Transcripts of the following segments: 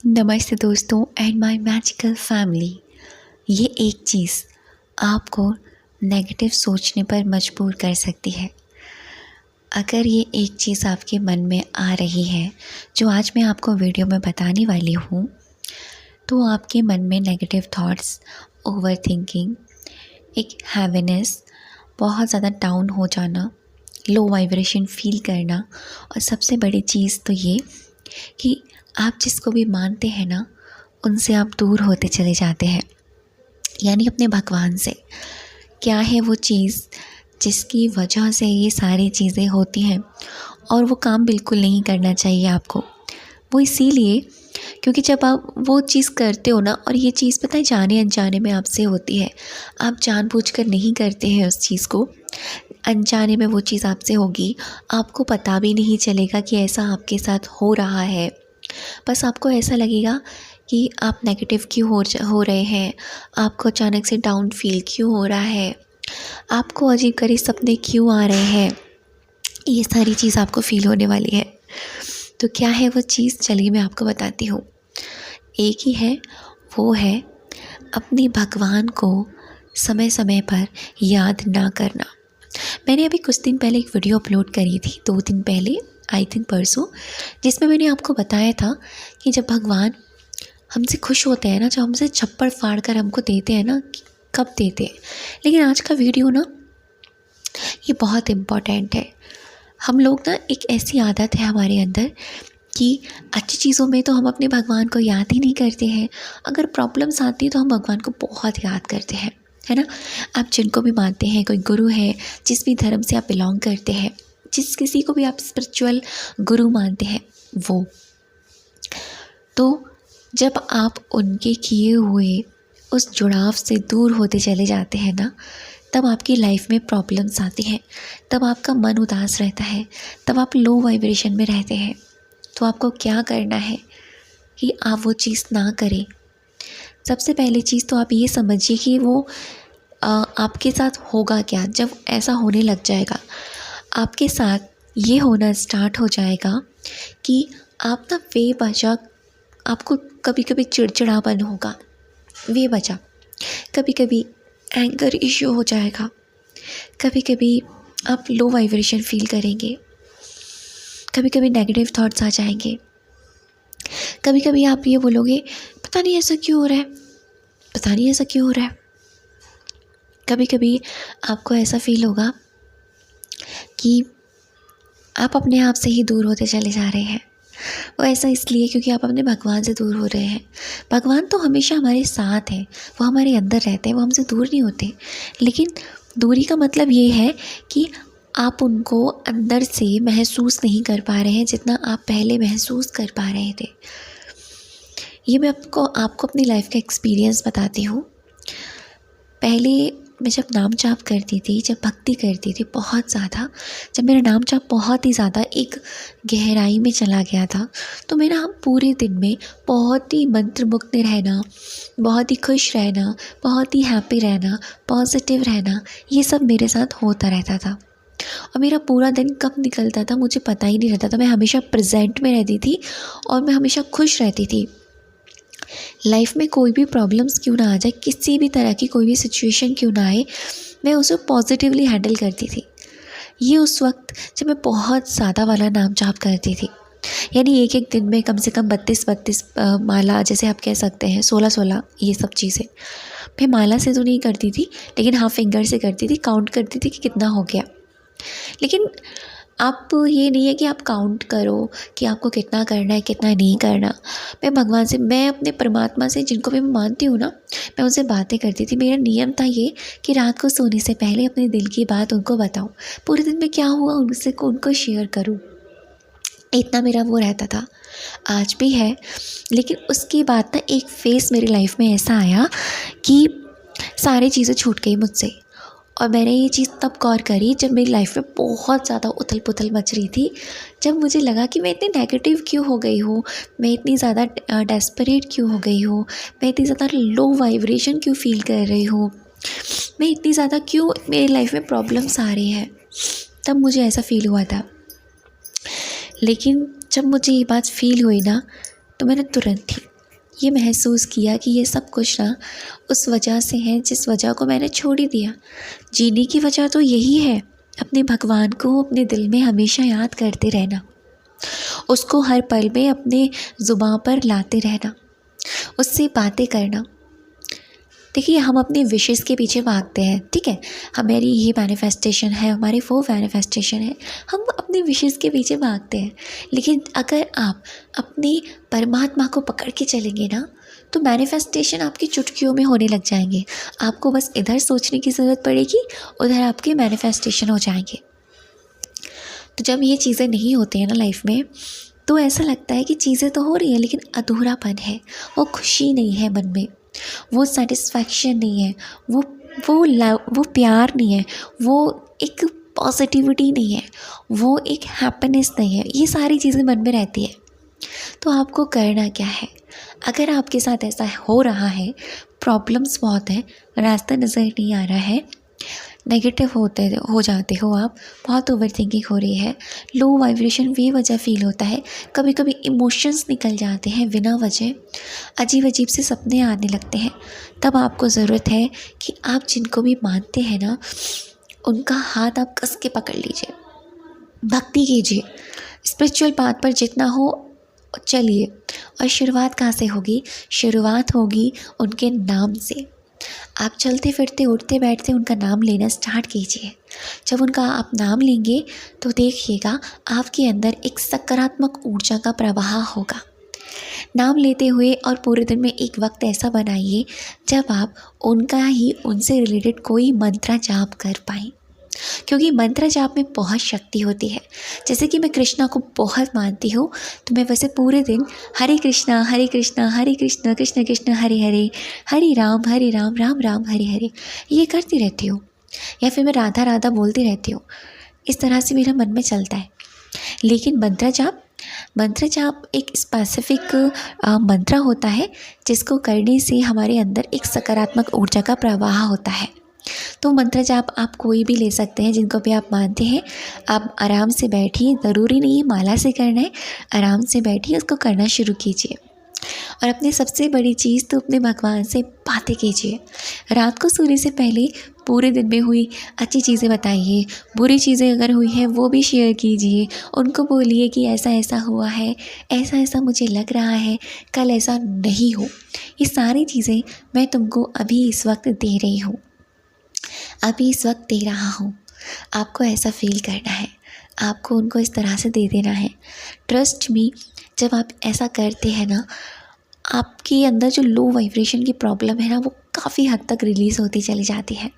नमस्ते दोस्तों and my magical family. ये एक चीज़ आपको नेगेटिव सोचने पर मजबूर कर सकती है। अगर ये एक चीज़ आपके मन में आ रही है जो आज मैं आपको वीडियो में बताने वाली हूँ, तो आपके मन में नेगेटिव थॉट्स, ओवर थिंकिंग, एक हैवीनेस, बहुत ज़्यादा डाउन हो जाना, लो वाइब्रेशन फील करना और सबसे बड़ी चीज़ तो ये कि आप जिसको भी मानते हैं ना, उनसे आप दूर होते चले जाते हैं, यानी अपने भगवान से। क्या है वो चीज़ जिसकी वजह से ये सारी चीज़ें होती हैं और वो काम बिल्कुल नहीं करना चाहिए आपको। वो इसीलिए क्योंकि जब आप वो चीज़ करते हो ना, और ये चीज़ पता है जाने अनजाने में आपसे होती है, आप जानबूझकर नहीं करते हैं उस चीज़ को, अनजाने में वो चीज़ आपसे होगी, आपको पता भी नहीं चलेगा कि ऐसा आपके साथ हो रहा है। बस आपको ऐसा लगेगा कि आप नेगेटिव क्यों हो रहे हैं, आपको अचानक से डाउन फील क्यों हो रहा है, आपको अजीब-गरीब सपने क्यों आ रहे हैं, ये सारी चीज़ आपको फ़ील होने वाली है। तो क्या है वो चीज़, चलिए मैं आपको बताती हूँ। एक ही है, वो है अपने भगवान को समय-समय पर याद ना करना। मैंने अभी कुछ दिन पहले एक वीडियो अपलोड करी थी, 2 दिन पहले, आई थिंक परसों, जिसमें मैंने आपको बताया था कि जब भगवान हमसे खुश होते हैं ना, जब हमसे छप्पड़ फाड़ कर हमको देते हैं ना, कब देते हैं। लेकिन आज का वीडियो ना, ये बहुत इम्पॉर्टेंट है। हम लोग ना, एक ऐसी आदत है हमारे अंदर कि अच्छी चीज़ों में तो हम अपने भगवान को याद ही नहीं करते हैं, अगर प्रॉब्लम्स आती है तो हम भगवान को बहुत याद करते हैं, है ना। आप जिनको भी मानते हैं, कोई गुरु है, जिस भी धर्म से आप बिलोंग करते हैं, जिस किसी को भी आप स्पिरिचुअल गुरु मानते हैं, वो तो जब आप उनके किए हुए उस जुड़ाव से दूर होते चले जाते हैं ना, तब आपकी लाइफ में प्रॉब्लम्स आती हैं, तब आपका मन उदास रहता है, तब आप लो वाइब्रेशन में रहते हैं। तो आपको क्या करना है कि आप वो चीज़ ना करें। सबसे पहली चीज़ तो आप ये समझिए कि वो आपके साथ होगा क्या जब ऐसा होने लग जाएगा। आपके साथ ये होना स्टार्ट हो जाएगा कि आप ना बेवजह, आपको कभी कभी चिड़चिड़ापन होगा, बेवजह कभी कभी एंगर इश्यू हो जाएगा, कभी कभी आप लो वाइब्रेशन फील करेंगे, कभी कभी नेगेटिव थॉट्स आ जाएंगे, कभी कभी आप ये बोलोगे पता नहीं ऐसा क्यों हो रहा है, पता नहीं ऐसा क्यों हो रहा है। कभी कभी आपको ऐसा फील होगा कि आप अपने आप से ही दूर होते चले जा रहे हैं। वो ऐसा इसलिए क्योंकि आप अपने भगवान से दूर हो रहे हैं। भगवान तो हमेशा हमारे साथ है, वो हमारे अंदर रहते हैं, वो हमसे दूर नहीं होते। लेकिन दूरी का मतलब ये है कि आप उनको अंदर से महसूस नहीं कर पा रहे हैं जितना आप पहले महसूस कर पा रहे थे। ये मैं आपको अपनी लाइफ का एक्सपीरियंस बताती हूँ। पहले मैं जब नाम जाप करती थी, जब भक्ति करती थी बहुत ज़्यादा, जब मेरा नाम जाप बहुत ही ज़्यादा एक गहराई में चला गया था, तो मेरा पूरे दिन में बहुत ही मंत्रमुग्ध रहना, बहुत ही खुश रहना, बहुत ही हैप्पी रहना, पॉजिटिव रहना, ये सब मेरे साथ होता रहता था। और मेरा पूरा दिन कब निकलता था मुझे पता ही नहीं रहता था। मैं हमेशा प्रेजेंट में रहती थी और मैं हमेशा खुश रहती थी। लाइफ में कोई भी प्रॉब्लम्स क्यों ना आ जाए, किसी भी तरह की कोई भी सिचुएशन क्यों ना आए, मैं उसे पॉजिटिवली हैंडल करती थी। ये उस वक्त जब मैं बहुत ज़्यादा वाला नाम जाप करती थी, यानी एक एक दिन में कम से कम 32 माला, जैसे आप कह सकते हैं 16 ये सब चीज़ें। मैं माला से तो नहीं करती थी, लेकिन हाफ फिंगर से करती थी, काउंट करती थी कि कितना हो गया। लेकिन आप ये नहीं है कि आप काउंट करो कि आपको कितना करना है कितना नहीं करना। मैं भगवान से, मैं अपने परमात्मा से, जिनको भी मैं मानती हूँ ना, मैं उनसे बातें करती थी। मेरा नियम था ये कि रात को सोने से पहले अपने दिल की बात उनको बताऊँ, पूरे दिन में क्या हुआ उनको शेयर करूँ, इतना मेरा वो रहता था। आज भी है, लेकिन उसके बाद ना एक फेज़ मेरी लाइफ में ऐसा आया कि सारी चीज़ें छूट गई मुझसे। और मैंने ये चीज़ तब गौर करी जब मेरी लाइफ में बहुत ज़्यादा उथल-पुथल मच रही थी, जब मुझे लगा कि मैं इतनी नेगेटिव क्यों हो गई हूँ, मैं इतनी ज़्यादा डेस्परेट क्यों हो गई हूँ, मैं इतनी ज़्यादा लो वाइब्रेशन क्यों फ़ील कर रही हूँ, मैं इतनी ज़्यादा क्यों, मेरी लाइफ में प्रॉब्लम्स आ रही हैं। तब मुझे ऐसा फ़ील हुआ था। लेकिन जब मुझे ये बात फ़ील हुई ना, तो मैंने तुरंत ही ये महसूस किया कि ये सब कुछ ना उस वजह से है जिस वजह को मैंने छोड़ ही दिया। जीने की वजह तो यही है, अपने भगवान को अपने दिल में हमेशा याद करते रहना, उसको हर पल में अपने ज़ुबान पर लाते रहना, उससे बातें करना। देखिए, हम अपने विशेस के पीछे भागते हैं, ठीक है, हमारी ये मैनिफेस्टेशन है, हमारे वो मैनिफेस्टेशन है, हम अपने विशेस के पीछे भागते हैं। लेकिन अगर आप अपनी परमात्मा को पकड़ के चलेंगे ना, तो मैनिफेस्टेशन आपकी चुटकियों में होने लग जाएंगे। आपको बस इधर सोचने की ज़रूरत पड़ेगी, उधर आपके मैनिफेस्टेशन हो जाएंगे। तो जब ये चीज़ें नहीं होती हैं ना लाइफ में, तो ऐसा लगता है कि चीज़ें तो हो रही हैं लेकिन अधूरापन है, वो खुशी नहीं है मन में, वो सेटिस्फैक्शन नहीं है, वो प्यार नहीं है, वो एक पॉजिटिविटी नहीं है, वो एक हैप्पीनेस नहीं है। ये सारी चीज़ें मन में रहती है। तो आपको करना क्या है? अगर आपके साथ ऐसा हो रहा है, प्रॉब्लम्स बहुत है, रास्ता नज़र नहीं आ रहा है, नेगेटिव हो जाते हो आप, बहुत ओवर थिंकिंग हो रही है, लो वाइब्रेशन बेवजह फ़ील होता है, कभी कभी इमोशंस निकल जाते हैं बिना वजह, अजीब अजीब से सपने आने लगते हैं, तब आपको ज़रूरत है कि आप जिनको भी मानते हैं ना, उनका हाथ आप कस के पकड़ लीजिए, भक्ति कीजिए, स्पिरिचुअल पाथ पर जितना हो चलिए। और शुरुआत कहाँ से होगी? शुरुआत होगी उनके नाम से। आप चलते फिरते उठते बैठते उनका नाम लेना स्टार्ट कीजिए। जब उनका आप नाम लेंगे तो देखिएगा आपके अंदर एक सकारात्मक ऊर्जा का प्रवाह होगा। नाम लेते हुए और पूरे दिन में एक वक्त ऐसा बनाइए जब आप उनसे रिलेटेड कोई मंत्र जाप कर पाएँ, क्योंकि मंत्र जाप में बहुत शक्ति होती है। जैसे कि मैं कृष्णा को बहुत मानती हूँ, तो मैं वैसे पूरे दिन हरे कृष्णा हरे कृष्णा हरे कृष्णा कृष्ण कृष्ण हरे हरे, हरे राम राम राम हरे हरे, ये करती रहती हूँ। या फिर मैं राधा राधा बोलती रहती हूँ। इस तरह से मेरा मन में चलता है। लेकिन मंत्र जाप एक स्पेसिफिक मंत्र होता है जिसको करने से हमारे अंदर एक सकारात्मक ऊर्जा का प्रवाह होता है। तो मंत्र जाप आप कोई भी ले सकते हैं, जिनको भी आप मानते हैं। आप आराम से बैठिए, ज़रूरी नहीं है माला से करना है, आराम से बैठिए, उसको करना शुरू कीजिए। और अपनी सबसे बड़ी चीज़ तो अपने भगवान से बातें कीजिए। रात को सोने से पहले पूरे दिन में हुई अच्छी चीज़ें बताइए, बुरी चीज़ें अगर हुई हैं वो भी शेयर कीजिए। उनको बोलिए कि ऐसा ऐसा हुआ है, ऐसा ऐसा मुझे लग रहा है, कल ऐसा नहीं हो। ये सारी चीज़ें मैं तुमको अभी इस वक्त दे रही हूँ, अभी इस वक्त दे रहा हूँ। आपको ऐसा फील करना है, आपको उनको इस तरह से दे देना है। ट्रस्ट मी, जब आप ऐसा करते हैं ना, आपके अंदर जो लो वाइब्रेशन की प्रॉब्लम है ना, वो काफ़ी हद तक रिलीज़ होती चली जाती है।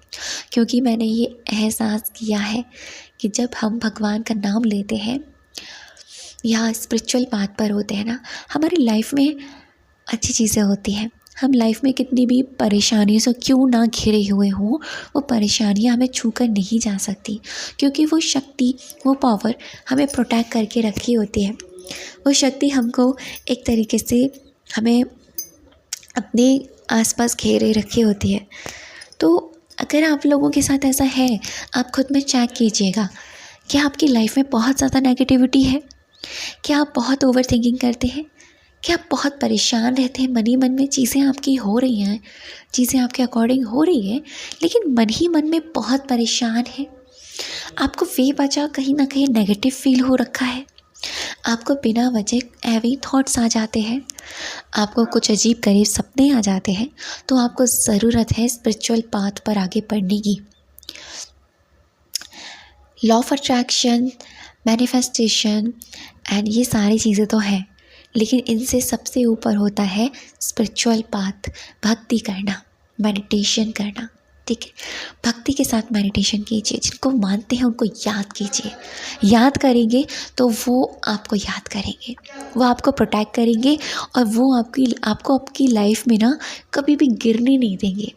क्योंकि मैंने ये एहसास किया है कि जब हम भगवान का नाम लेते हैं या स्पिरिचुअल पाथ पर होते हैं ना, हमारी लाइफ में अच्छी चीज़ें होती हैं। हम लाइफ में कितनी भी परेशानियों से क्यों ना घिरे हुए हों, वो परेशानियां हमें छू कर नहीं जा सकती, क्योंकि वो शक्ति, वो पावर हमें प्रोटेक्ट करके रखी होती है। वो शक्ति हमको एक तरीके से हमें अपने आसपास घेरे रखी होती है। तो अगर आप लोगों के साथ ऐसा है, आप खुद में चेक कीजिएगा, क्या आपकी लाइफ में बहुत ज़्यादा नेगेटिविटी है? क्या आप बहुत ओवर थिंकिंग करते हैं? क्या आप बहुत परेशान रहते हैं? मन ही मन में चीज़ें आपकी हो रही हैं, चीज़ें आपके अकॉर्डिंग हो रही हैं, लेकिन मन ही मन में बहुत परेशान है। आपको बेवजह कहीं ना कहीं नेगेटिव फील हो रखा है, आपको बिना वजह हैवी थॉट्स आ जाते हैं, आपको कुछ अजीब गरीब सपने आ जाते हैं, तो आपको ज़रूरत है स्पिरिचुअल पाथ पर आगे बढ़ने की। Law of attraction, manifestation and ये सारी चीज़ें तो हैं, लेकिन इनसे सबसे ऊपर होता है स्पिरिचुअल पाथ, भक्ति करना, मेडिटेशन करना। ठीक है, भक्ति के साथ मेडिटेशन कीजिए। जिनको मानते हैं उनको याद कीजिए। याद करेंगे तो वो आपको याद करेंगे, वो आपको प्रोटेक्ट करेंगे और वो आपको आपकी लाइफ में ना कभी भी गिरने नहीं देंगे।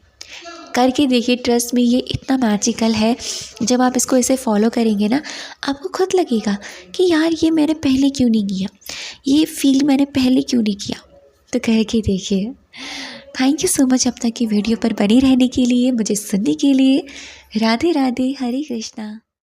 करके देखिए, ट्रस्ट में ये इतना मैजिकल है। जब आप इसको ऐसे फॉलो करेंगे ना, आपको खुद लगेगा कि यार ये मैंने पहले क्यों नहीं किया, ये फील मैंने पहले क्यों नहीं किया। तो करके देखिए। थैंक यू सो मच अब तक की वीडियो पर बनी रहने के लिए, मुझे सुनने के लिए। राधे राधे, हरे कृष्णा।